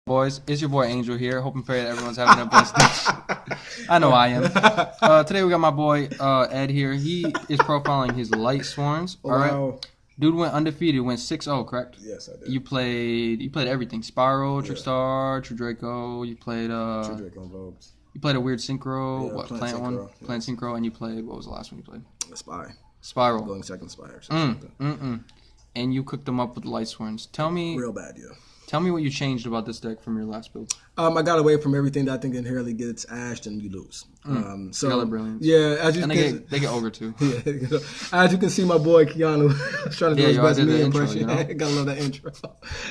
Boys, it's your boy Angel here. Hope and pray that everyone's having a blessed day. I know I am. Today we got my boy Ed here. He is profiling his Lightsworns. All right, Wow. dude went undefeated. Went 6-0, correct? Yes, I did. You played everything. Spiral, Trickstar, True Draco. You played True Draco invoked. You played a weird synchro. Yeah, what Plant plant one? Synchro, yes. Plant synchro, and you played what was the last one you played? Spy. Spiral. Going second Spy or something. And you cooked them up with Lightsworns. Tell me. Real bad, yeah. Tell me what you changed about this deck from your last build. I got away from everything that I think inherently gets ashed and you lose. So Color brilliance. Yeah, as you And can they get ogre too. yeah, as you can see, my boy Keanu trying to do his best me impression. You know? Gotta love that intro.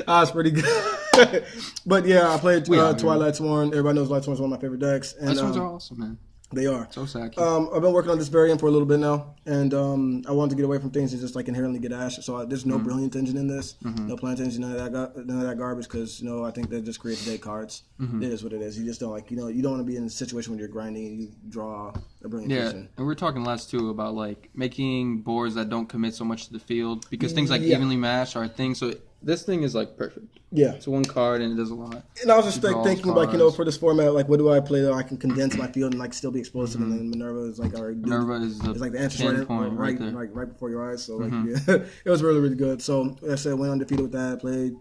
That's pretty good. But yeah, I played Twilightsworn. Everybody knows Lightsworn is one of my favorite decks. And, Lightsworns are awesome, man. They are. So sacky. I've been working on this variant for a little bit now, and I wanted to get away from things that just like inherently get ash. So there's no brilliant engine in this, no plant engine, none of that garbage. Because I think that just creates dead cards. It is what it is. You just don't you don't want to be in a situation when you're grinding and you draw a brilliant engine. And we were talking last too about like making boards that don't commit so much to the field because things like evenly matched are things. So this thing is like perfect. Yeah, it's one card and it does a lot. And I was just like thinking like for this format, like what do I play that I can condense my field and like still be explosive. And then Minerva is like Minerva is like the answer right before your eyes. So like it was really really good. So like I said, went undefeated with that. Played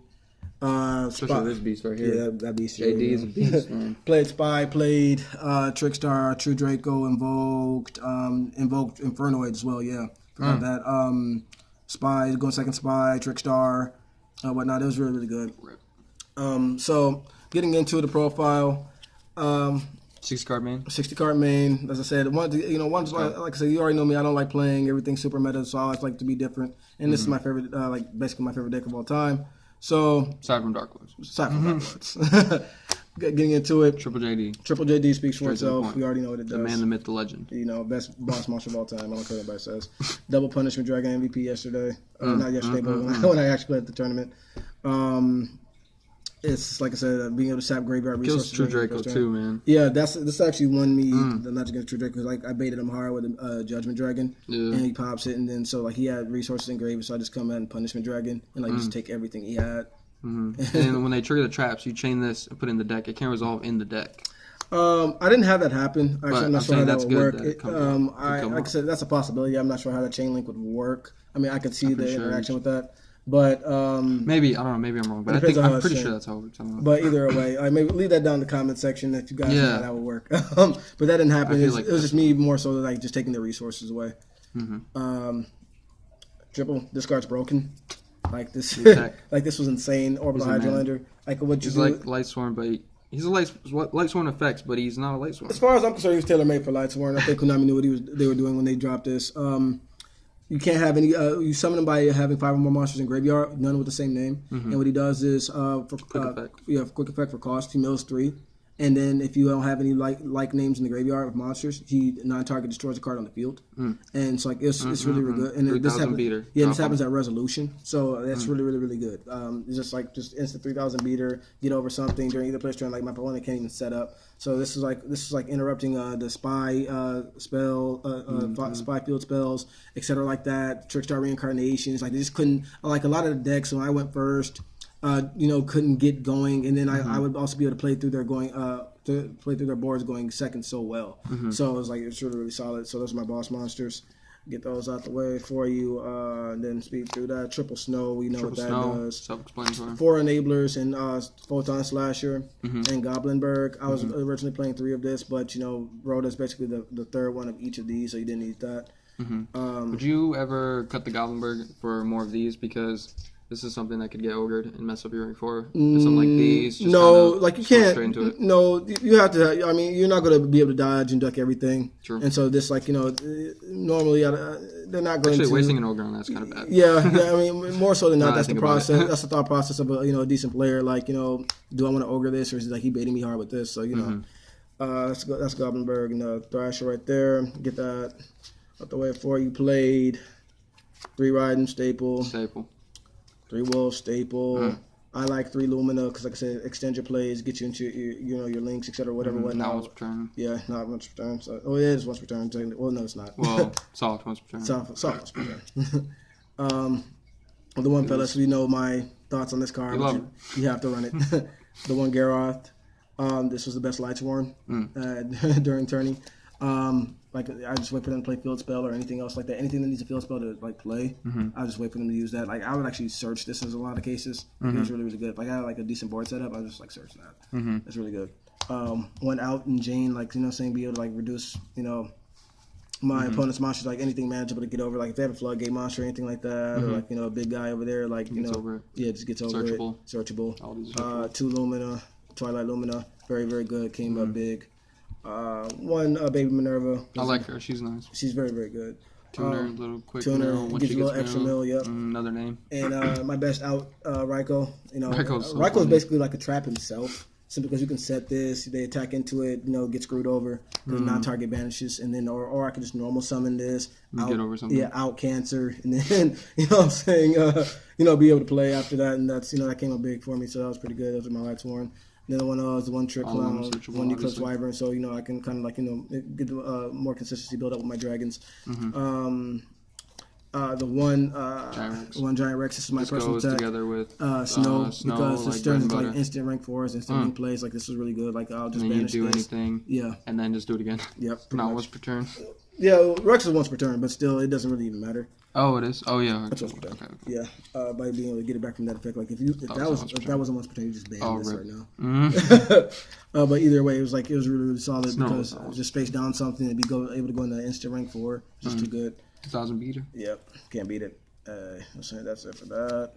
especially this beast right here. Yeah, that beast. JD is a beast, man. Played Spy. Played Trickstar, True Draco, invoked Infernoid as well. Yeah, forgot that. Spy going second Spy, Trickstar. Whatnot. It was really, really good. So getting into the profile, 60 card main. 60 card main. As I said, like I said, you already know me. I don't like playing everything super meta, so I always like to be different. And this is my favorite, basically my favorite deck of all time. So aside from Dark Lords. Getting into it. Triple JD. Triple JD speaks for itself. We already know what it does. The man, the myth, the legend. Best boss monster of all time. I don't care what anybody says. Double Punishment Dragon MVP yesterday. Not yesterday, but when I actually played at the tournament. It's like I said, being able to sap graveyard resources. Kills True Draco too, man. Yeah, this actually won me the match against True Draco because like I baited him hard with a Judgment Dragon, and he pops it, and then so like he had resources in graveyard, so I just come out and Punishment Dragon and like just take everything he had. And when they trigger the traps, you chain this and put it in the deck. It can resolve in the deck. I didn't have that happen. Actually, I'm not sure how that would work. Like I said, that's a possibility. I'm not sure how that chain link would work. I mean, I could see the interaction with that. But maybe I don't know. Maybe I'm wrong, but I'm pretty sure that's how it works. But either way, maybe leave that down in the comment section if you guys know how that would work. But that didn't happen. It was just me more so like just taking the resources away. Triple discard's broken. Like this, like this was insane. Orbital Hydrolander. Like what you he's do? Like Lightsworn, but he's a Lightsworn effects, but he's not a Lightsworn. As far as I'm concerned, he was tailor made for Lightsworn. I think Konami knew what they were doing when they dropped this. You can't have any. You summon him by having 5 or more monsters in graveyard, none with the same name. And what he does is for quick effect for cost, he mills 3. And then if you don't have any like names in the graveyard of monsters, he non-target destroys a card on the field. And it's like it's really really good. And this happens. Beater. Yeah, this happens at resolution, so that's really really really good. It's just instant 3000 beater, get over something during either player's turn. Like my opponent can't even set up. So this is like interrupting the spy spell, spy field spells, etc. like that. Trickstar reincarnations. Like they just couldn't. Like a lot of the decks when I went first. Couldn't get going, and then I would also be able to play through their boards going second so well. So it was like it's really really solid. So those are my boss monsters. Get those out the way for you, and then speed through that. Triple Snow, we know what that does. Self-explanatory. 4 enablers and Photon Slasher and Goblinberg. I was originally playing 3 of this, but Rhoda is basically the third one of each of these, so you didn't need that. Would you ever cut the Goblinberg for more of these because this is something that could get ogred and mess up your ring 4? Something like these? Just like you can't. Straight into it. No, you have to. I mean, you're not going to be able to dodge and duck everything. True. And so this, normally they're not going to. Actually, wasting an ogre on that's kind of bad. Yeah. I mean, more so than not, that's the process. That's the thought process of a decent player. Like, do I want to ogre this, or is it like he baiting me hard with this? So that's Goblinberg and Thrasher right there. Get that out the way for you. Played 3 Riding Staple. 3 Wolf Staple. I like 3 Lumina because, like I said, extend your plays, get you into your links, etc. Whatever. Not once per turn. Yeah, not once per turn. So, it is once per turn. Well, no, it's not. Well, soft once per turn. Soft once per turn. The one fellas, my thoughts on this card. You love it. You have to run it. The one Garroth. This was the best Lightsworn during tourney. Like I just wait for them to play field spell or anything else like that. Anything that needs a field spell to like play, I just wait for them to use that. Like I would actually search this in a lot of cases. It was really good. Like I had like a decent board setup. I just like search that. It's really good. Went out and Jane, like saying be able to like reduce my opponent's monsters, like anything manageable to get over. Like if they have a floodgate monster or anything like that, or like a big guy over there, like just gets over Searchable. it. Searchable. All these are 2 Lumina, Twilight Lumina, very very good. Came up big. 1 Baby Minerva. I like her. She's nice. She's very very good. Tuner, little quick Tuner, mill. When gives she you a gets little extra mill. Yep. Another name. And my best out, Raikou. Raikou's so Raikou is funny. basically like a trap himself. Simply because you can set this, they attack into it, get screwed over because non-target banishes, and then or I can just normal summon this, get over something. Yeah, out Cancer, and then what I'm saying, be able to play after that, and that's that came up big for me, so that was pretty good. Those are my Lightsworn. And then the one was the one trick clown, one Eclipse Wyvern, so I can kind of like get more consistency build up with my dragons. The one Giant Rex. This is my personal goes tech. Together with Snow, because this turns into like butter. instant rank 4s, instant win plays. Like this is really good. Like I'll just and then you banish do this. anything. Yeah. And then just do it again. Yep. Not once per turn. Yeah, well, Rex is once per turn, but still, it doesn't really even matter. Oh, it is. Oh, yeah. That's once per turn. Okay. Yeah, by being able to get it back from that effect. Like if that wasn't once per turn, you just ban this rip. right now. But either way, it was really really solid because just space down something and be able to go into instant rank 4. Just too good. 2,000 beater. Yep, can't beat it. That's it for that.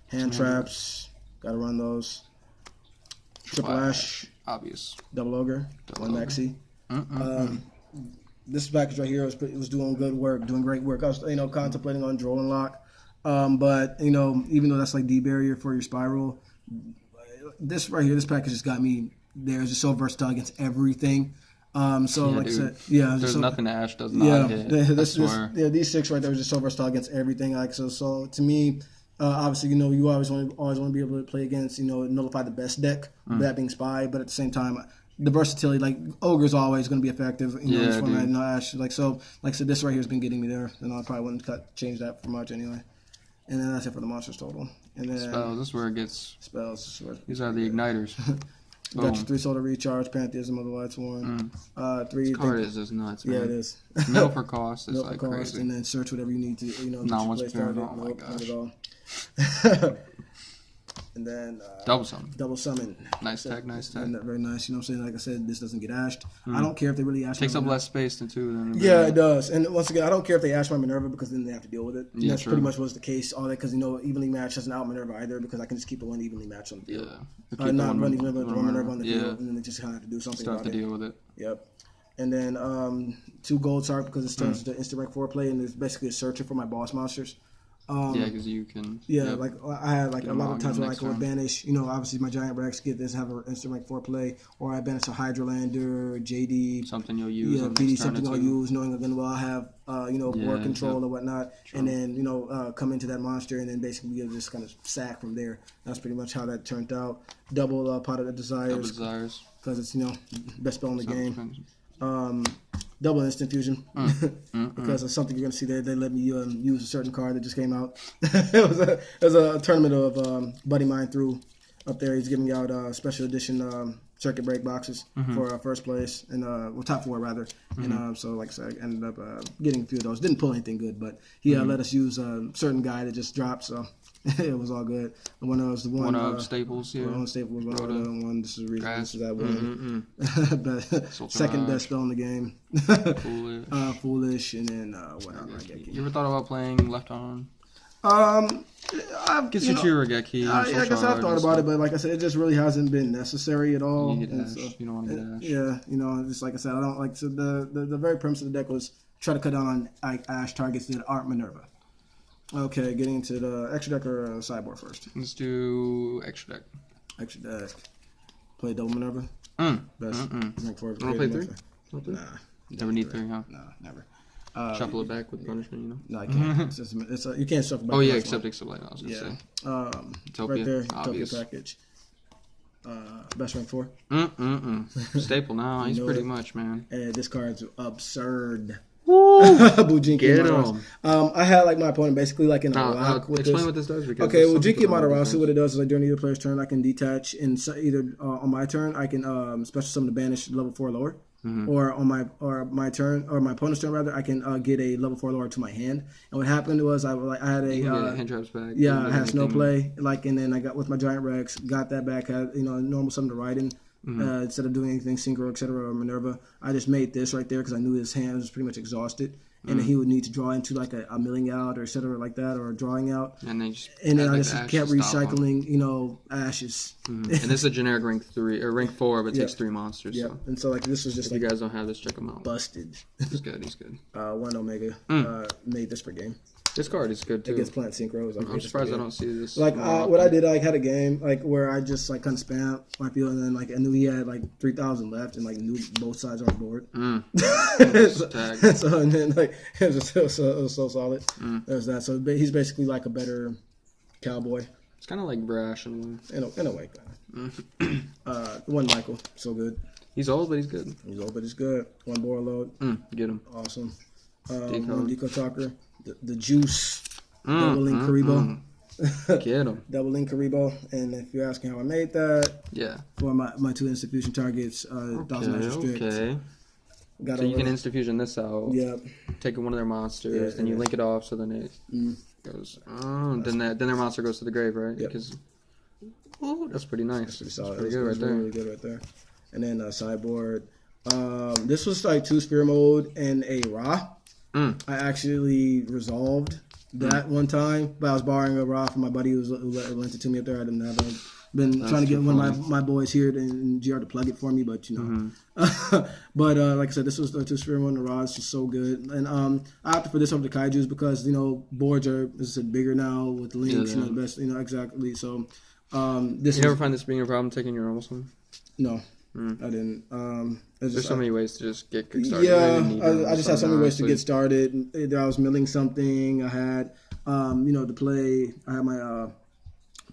Hand traps, gotta run those. Triple Ash, obvious. Double Ogre, 1 Maxi. This package right here was doing good work, doing great work. I was contemplating on Droll and Lock, but even though that's like D barrier for your Spiral, this right here, this package just got me there. It's just so versatile against everything. I said, there's nothing Ash does not hit. These 6 right there was just so versatile against everything. Like so to me, obviously you always want to be able to play against nullify the best deck, that being Spy, but at the same time the versatility, like Ogre is always going to be effective. This format, Ash, so this right here has been getting me there, and I probably wouldn't change that for much anyway. And then that's it for the monsters total. And then spells. This is where it gets. Spells. These are the igniters. Got your 3 Solar Recharge, Pantheism of the Lightsworn. 3. This card is just nuts, man. Yeah, it is. Mill for cost is Mill like for cost, crazy. and then search whatever you need to, Not once play per turn. started. Oh my gosh. Not at all. And then double summon. Double summon. Nice tech, nice tech. Very nice. What I'm saying? Like I said, this doesn't get ashed. I don't care if they really ash. Takes up less space than 2. Than yeah, it does. And once again, I don't care if they ash my Minerva because then they have to deal with it. And yeah, that's pretty much was the case. All that because evenly matched doesn't out Minerva either because I can just keep the one evenly matched on the field. Yeah. Not running Minerva on the field, and then they just kind of have to do something. Still have about to deal with it. Yep. And then 2 gold Sark because it turns into instant rank 4 play, and it's basically a searcher for my boss monsters. Because you can. Yeah, like I had like a lot of times where I could banish. Obviously my Giant Rex get this, have an instant rank 4 play, or I banish a Hydrolander, JD, something you'll use. Yeah, PD, something I'll use, knowing again I'll have board control or whatnot, and then come into that monster, and then basically you'll just kind of sack from there. That's pretty much how that turned out. Double Pot of the Desires, because it's best spell in the game. Double Instant Fusion because of something you're gonna see there. They let me use a certain card that just came out. it was a tournament of Buddy Mine through up there. He's giving out special edition circuit break boxes for first place and top 4 rather. And so like I said, I ended up getting a few of those. Didn't pull anything good, but he let us use a certain guy that just dropped. So it was all good. And one of Staples, yeah. One of Staples, one. This is the reason. This is that one. Second best spell in the game. Foolish, and then what else? You ever thought about playing left on? Gets you to your Regeki. I guess I've thought about it, but like I said, it just really hasn't been necessary at all. You don't want to get Ash. Yeah, just like I said, I don't like. So the very premise of the deck was try to cut down on Ash targets that aren't Minerva. Okay, getting into the extra deck or sideboard first. Let's do extra deck. Extra deck. Play double Minerva. Best. Rank 4. Want to play 3? Nah. Never need 3, huh? No, never. Shuffle it back with punishment, No, I can't. You can't shuffle back. Oh yeah, except Exolate. I was gonna say. Utopia, right there, obvious. Utopia package. Best rank 4. Staple now. He's pretty much, man. This card's absurd. Bujinki Get Matarasu. him. I had like my opponent basically like in a lock with Explain this. what this does. Because Okay, well, some Jinki people don't know Matarasu, the what it does is like during either player's turn, I can detach and either on my turn, I can special summon to banish level 4 or lower, or on my turn or my opponent's turn rather, I can get a level 4 or lower to my hand. And what happened was I had a You can get hand traps back. yeah, I had snow play and then I got with my giant Rex, got that back, had normal summon to Raiden. Instead of doing anything Synchro, etc., or Minerva, I just made this right there because I knew his hand was pretty much exhausted, and then he would need to draw into like a milling out or etc. like that, or a drawing out. And then I just kept recycling, ashes. And this is a generic rank 3 or rank 4, but takes 3 monsters. Yeah, So. and so like this was just if like you guys don't have this, check him out. busted. He's good. He's good. 1 Omega made this per game. This card is good too. Against Plant Synchro. I'm surprised I don't see this. Like what I did, I had a game like where I just like kind of spam my field, and then like I knew he had like 3,000 left, and like knew both sides on the board. so and then like it was so solid. There's that. So he's basically like a better cowboy. It's kind of like Brash in a way. One Michael, so good. He's old, but he's good. He's old, but he's good. 1 Warlord. Get him. Awesome. 1 Deco Talker. The Juice. Double Link Karibo. Get him. Double Link Karibo. And if you're asking how I made that, for my 2 institution targets, 1,000 extra strict. Okay. So you can insta-fusion this out. Yep. Take one of their monsters, then you link it off, so then it goes. Then their monster goes to the grave, right? Yep. Because that's pretty nice. That's pretty solid. That's pretty good right there. Really good right there. And then sideboard. This was like 2 Spear Mode and a Ra. I actually resolved that one time, but I was borrowing a Ra from my buddy who lent it to me up there. I didn't have it. Been trying to get one of my boys here in GR to plug it for me, but but like I said, this was the 2 Spear Mode and a Ra. It's just so good. And I opted for this over the Kaijus because boards are, as I said, bigger now with the links. The best. Exactly. So this. You never find this being a problem taking your normal swim? No. I didn't. There's so many ways to just get started. Yeah, I just had so many ways to get started. Either I was milling something. I had, to play. I had my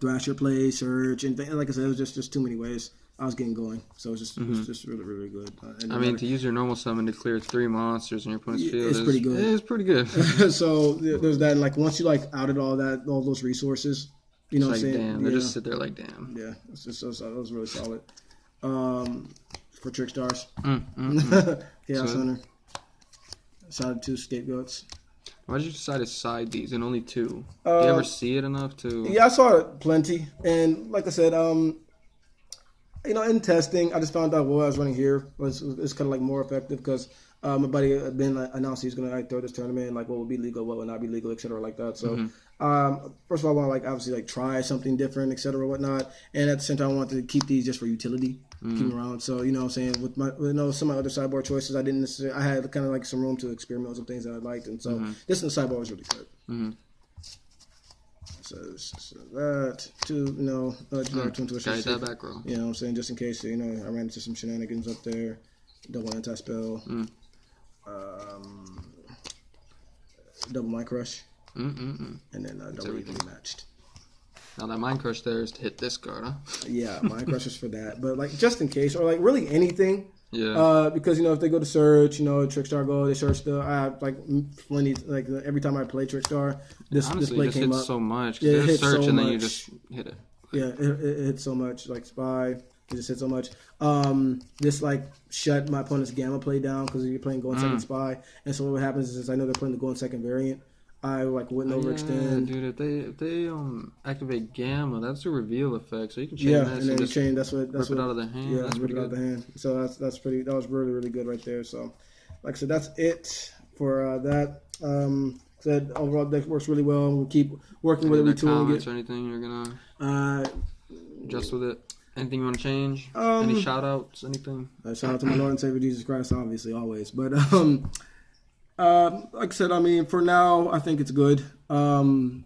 Thrasher play, search, and like I said, it was just too many ways. I was getting going, so it was just really, really good. To use your normal summon to clear 3 monsters in your opponent's field it's pretty good. It's pretty good. So there's that. And like once you outed all those resources, what I'm saying? Damn, they just sit there like damn. Yeah, it's just so solid. It was really solid. For Trick Stars. Chaos Hunter. Side 2 Scapegoats. Why did you decide to side these and only 2? Do you ever see it enough to? Yeah, I saw it plenty, and like I said, in testing, I just found out what I was running here was kind of like more effective because my buddy had been announced he's going to throw this tournament, like what would be legal, what would not be legal, etc. like that. So, first of all, I want to obviously try something different, etc. whatnot, and at the same time, I want to keep these just for utility, keep them around. So, what I'm saying, with my some of my other sideboard choices, I didn't necessarily. I had kind of some room to experiment with some things that I liked, and so this in the sideboard was really good. So that generic twin twist. Got that back row. You know what I'm saying? Just in case, I ran into some shenanigans up there. Double anti-spell. Double Mind Crush. And then double evenly matched. Now that Mind Crush there is to hit this card, huh? Yeah, Mind Crush is for that. But just in case, or really anything. Yeah. Because if they go to search, Trickstar go, they search I have plenty. Every time I play Trickstar, this play came up so much. Yeah, it hits search so and much. then you just hit it. Yeah, it hits so much. Like Spy, it just hit so much. This shut my opponent's Gamma play down because you're playing Go in Second Spy, and so what happens is I know they're playing the Go in Second variant. I wouldn't overextend. Yeah, dude, if they activate Gamma, that's a reveal effect, so you can chain that. And then you chain. That's what rip it out of the hand. Yeah, that's rip it out of the hand. So that's pretty. That was really, really good right there. So, like I said, that's it for that. Said overall deck works really well. We'll keep working with it, retooling it. Or anything you're gonna adjust with it. Anything you want to change? Any shout outs? Anything? Shout out to my Lord and Savior Jesus Christ, obviously, always. But like I said, for now, I think it's good. When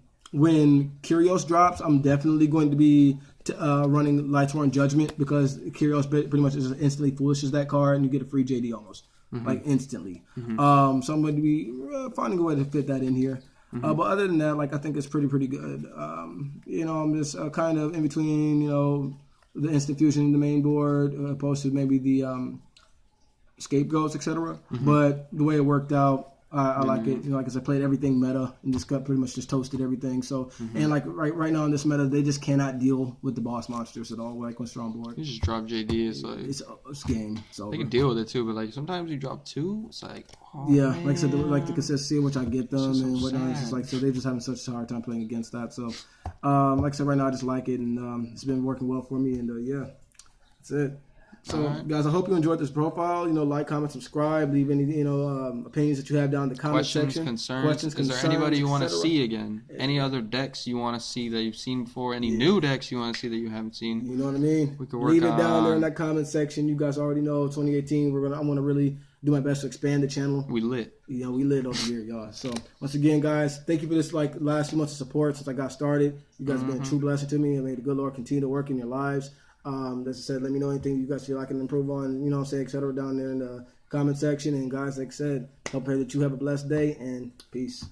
Kyrios drops, I'm definitely going to be running Lightsworn Judgment because Kyrios pretty much is instantly foolishes that card and you get a free JD almost, instantly. So I'm going to be finding a way to fit that in here. But other than that, I think it's pretty good. I'm just kind of in between, the instant fusion in the main board opposed to maybe the scapegoats, etc. But the way it worked out, I like it. You know, like I said, played everything meta and just got pretty much just toasted everything. So and like right now in this meta, they just cannot deal with the boss monsters at all. Like when they're on board, You just drop JD. It's like it's game. So they can deal with it too, but like sometimes you drop 2. It's like like I said, like the consistency in which I get them so and whatnot. It's sad. just like so they're just having such a hard time playing against that. So like I said, right now I just like it and it's been working well for me. And yeah, that's it. So, guys, I hope you enjoyed this profile. You know, like, comment, subscribe. Leave any, opinions that you have down in the comment section. Questions, Is there anybody you want to see again? Any other decks you want to see that you've seen before? Any new decks you want to see that you haven't seen? You know what I mean? We could work Leave it down there in that comment section. You guys already know 2018. I'm gonna really do my best to expand the channel. We lit. Yeah, we lit over here, y'all. So once again, guys, thank you for this last few months of support since I got started. You guys have been a true blessing to me, and may the good Lord continue to work in your lives. As I said, let me know anything you guys feel I can improve on, et cetera, down there in the comment section. And guys, like I said, I pray that you have a blessed day and peace.